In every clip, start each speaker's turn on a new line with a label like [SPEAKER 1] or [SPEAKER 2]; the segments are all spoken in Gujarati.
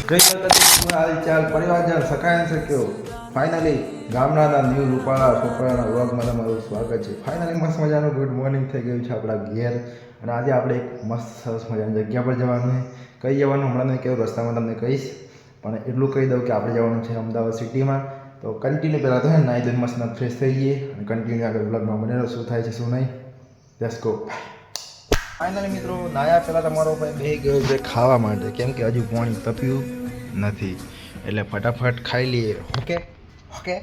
[SPEAKER 1] જય માતાજી હાલચાલ પરિવારજન સખાય શક્યો ફાઇનલી ગામડાના ન્યૂ રૂપાળા છોકરાના વ્લોગમાં તમારું સ્વાગત છે. ફાઇનલી મસ્ત મજાનું ગુડ મોર્નિંગ થઈ ગયું છે આપણા ઘેર અને આજે આપણે એક મસ્ત સરસ મજાની જગ્યા પર જવાનું છે. કઈ જવાનું હમણાં નહીં કેવું, રસ્તામાં તમને કહીશ, પણ એટલું કહી દઉં કે આપણે જવાનું છે અમદાવાદ સિટીમાં. તો કન્ટિન્યુ પહેલાં તો હે નાઈ ધોઈને મસ્ત ફ્રેશ થઈ જઈએ અને કન્ટિન્યુ આગળ વ્લોગમાં બનેલો શું થાય છે શું નહીં. Let's go. ફાઇનલી મિત્રો નાયા પહેલાં તમારો ભાઈ બે ગયો છે ખાવા માટે, કેમ કે હજુ પાણી તપ્યું નથી એટલે ફટાફટ ખાઈ લઈએ. Okay okay.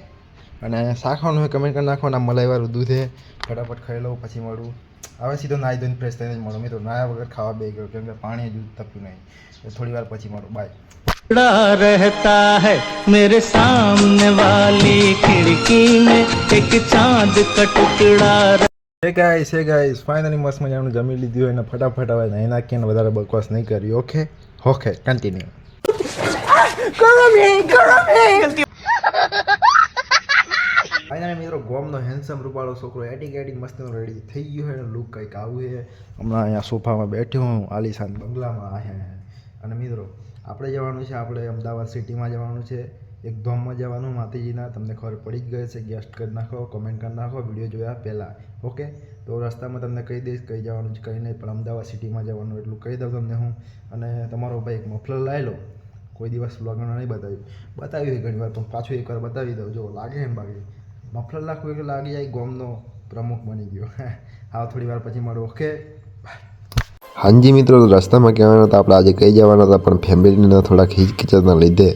[SPEAKER 1] અને શાખાનું હોય કમેન્ટ કરી નાખવાના, મલાઈવાળું દૂધ છે, ફટાફટ ખાઈ લઉં પછી મળું. હવે સીધો નાહી ધોઈને ફ્રેશ થઈને જ મળો મિત્રો. નાયા વગર ખાવા બે ગયો કેમ કે પાણી હજુ તપ્યું નહીં, એટલે થોડી વાર પછી મળું. બાય.
[SPEAKER 2] रहता है मेरे सामने वाली खिड़की में एक चांद का टुकड़ा.
[SPEAKER 1] હે ગાઈસ ફાઇનલી મસ્ત મજાનું જમી લીધું હોય ને ફટાફટ હવે નહીં નાખીને વધારે બકવાસ નહીં કરી. Okay okay continue. ફાઇનલી મિત્રો ગોમનો હેન્ડસમ રૂપાળો છોકરો એટિક મસ્તનો રેડી થઈ ગયો હોય ને લુક કંઈક આવું છે. હમણાં અહીંયા સોફામાં બેઠ્યો હું આલીશાન બંગલામાં આવ્યા. અને મિત્રો આપણે જવાનું છે, આપણે અમદાવાદ સિટીમાં જવાનું છે, એક ધામમાં જવાનું માતાજીના. તમને ખબર પડી જ ગઈ છે, ગેસ્ટ કરી નાખો, કમેન્ટ કરી નાખો વિડીયો જોયા પહેલાં. ઓકે તો રસ્તામાં તમને કહી દઈશ કઈ જવાનું છે કઈ નહીં, પણ અમદાવાદ સિટીમાં જવાનું એટલું કહી દઉં તમને હું. અને તમારો ભાઈ એક મફલર લાવી લો, કોઈ દિવસ બ્લોગમાં નહીં બતાવ્યું ઘણી વાર, પણ પાછું એકવાર બતાવી દઉં. જો લાગે એમ બાકી મફલર લાખવું એટલે લાગી જાય ગોમનો પ્રમુખ બની ગયો. હા થોડી વાર પછી મળો. ઓકે
[SPEAKER 3] હાજી મિત્રો, રસ્તામાં કહેવાના હતા આપણે આજે કઈ જવાના હતા, પણ ફેમિલીના થોડાક હિચકિચાના લીધે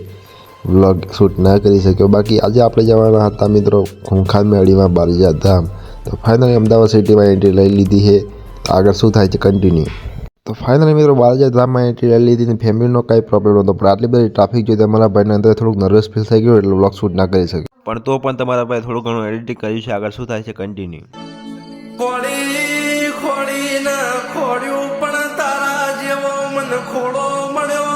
[SPEAKER 3] વ્લોગ શૂટ ના કરી શક્યો. બાકી આજે આપણે જવાના હતા મિત્રો ખૂંખાર મેળીમાં બારજા ધામ. તો ફાઇનલી અમદાવાદ સિટીમાં એન્ટ્રી લઈ લીધી છે. તો આગળ શું થાય છે કન્ટિન્યુ. તો ફાઇનલી મિત્રો બારજા ધામમાં એન્ટ્રી લઈ લીધી ને ફેમિલીનો કાંઈ પ્રોબ્લેમ નહોતો, પણ આટલી બધી ટ્રાફિક જોઈ તમારા ભાઈને અંદર થોડુંક નર્વસ ફીલ થઈ ગયું એટલે વ્લોગ શૂટ ના કરી શક્યો. પણ તો પણ તમારા ભાઈ થોડું ઘણું એડિટિંગ કર્યું છે. આગળ શું થાય છે કન્ટિન્યુ.
[SPEAKER 2] ખોડી ખોડી ને ખોડ્યું પણ તારા જેવો મને ખોડો મળ્યો.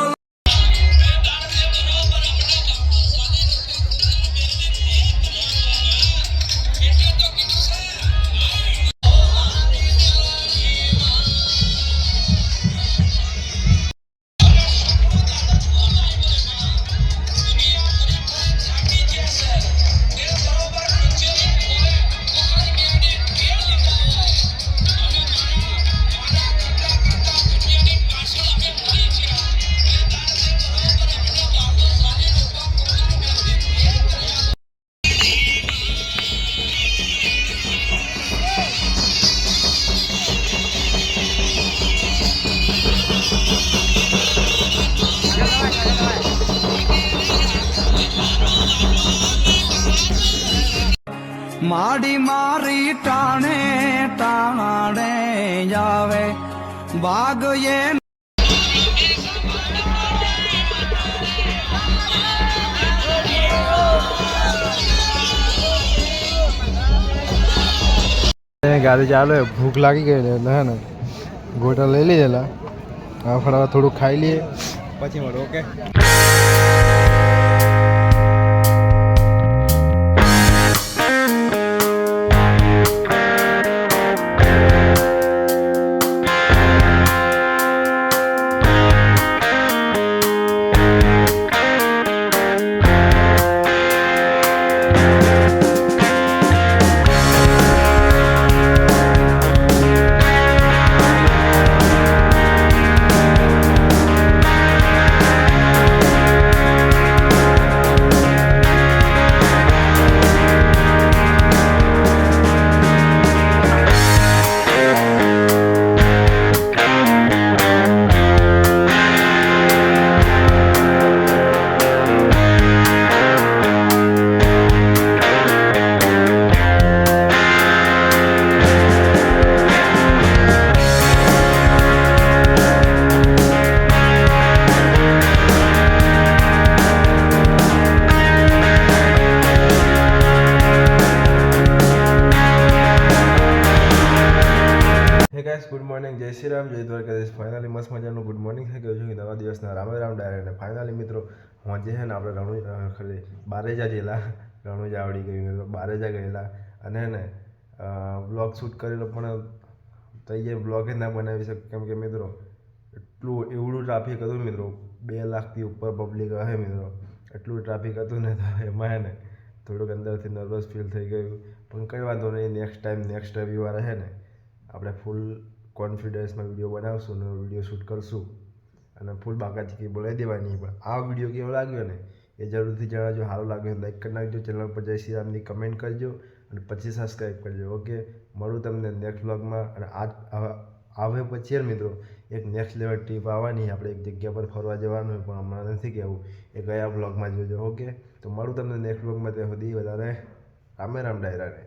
[SPEAKER 2] માડી મારી ટાણે ટાણે જાવે બાગ એ
[SPEAKER 1] ગાડી ચાલુ હે, ભૂખ લાગી ગઈ એટલે હે ને ગોટા લઈ લીધેલા. હવે ફટાફટ થોડુંક ખાઈ લઈએ પછી મળો. ઓકે ગુડ મોર્નિંગ, જય શ્રી રામ, જય દ્વારકાધીશ. ફાઇનલી મસ્ત મજાનું ગુડ મોર્નિંગ થઈ ગયું છે. નવા દિવસના રામ રામ ડાયરેક્ટ. ફાઇનલી મિત્રો હું જે છે ને આપણે ખાલી બારેજા ગયેલા, રણુજા આવડી ગયું, બારેજા ગયેલા અને ને બ્લોગ શૂટ કરેલો, પણ તો એ બ્લોગ જ ના બનાવી શકે કેમ કે મિત્રો એટલું એવડું ટ્રાફિક હતું મિત્રો. 2 લાખથી ઉપર પબ્લિક હશે મિત્રો. એટલું ટ્રાફિક હતું ને તો એમાં હે ને થોડુંક અંદરથી નર્વસ ફીલ થઈ ગયું. પણ કંઈ વાંધો નહીં, નેક્સ્ટ રવિવાર હે ને આપણે ફૂલ કોન્ફિડન્સમાં વિડીયો બનાવશું ને વિડીયો શૂટ કરશું અને ફૂલ બાકાચીકી બોલાવી દેવાની. પણ આ વિડીયો કેવો લાગ્યો ને એ જરૂરથી જણાવજો. સારો લાગ્યો લાઈક કરી નાખજો, ચેનલ પર જય શ્રી રામની કમેન્ટ કરજો અને પછી સબસ્ક્રાઈબ કરજો. ઓકે, મળું તમને નેક્સ્ટ વ્લોગમાં. અને આવે પછી યાર મિત્રો એક નેક્સ્ટ લેવલ ટ્રીપ આવવાની, આપણે એક જગ્યા પર ફરવા જવાનું હોય પણ હમણાં નથી કહેવું, એ ગયા વ્લોગમાં જોજો. ઓકે, તો મળું તમને નેક્સ્ટ વ્લોગમાં. ત્યાં સુધી વધારે રામે રામ ડાયરાને.